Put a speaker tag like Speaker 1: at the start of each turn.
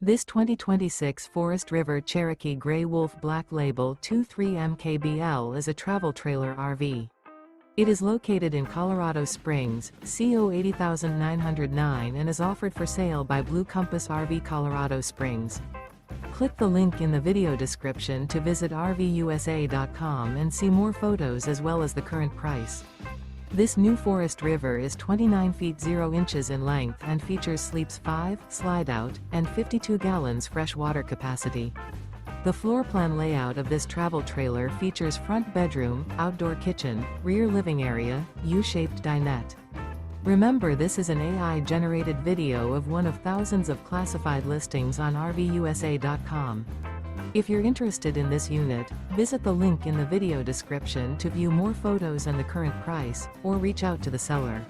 Speaker 1: This 2026 Forest River Cherokee Grey Wolf Black Label 23 MKBL is a travel trailer RV. It is located in Colorado Springs, CO 80909 and is offered for sale by Blue Compass RV Colorado Springs. Click the link in the video description to visit RVUSA.com and see more photos as well as the current price. This new Forest River is 29 feet 0 inches in length and features sleeps 5, slide-out, and 52 gallons fresh water capacity. The floor plan layout of this travel trailer features front bedroom, outdoor kitchen, rear living area, U-shaped dinette. Remember, this is an AI-generated video of one of thousands of classified listings on RVUSA.com. If you're interested in this unit, visit the link in the video description to view more photos and the current price, or reach out to the seller.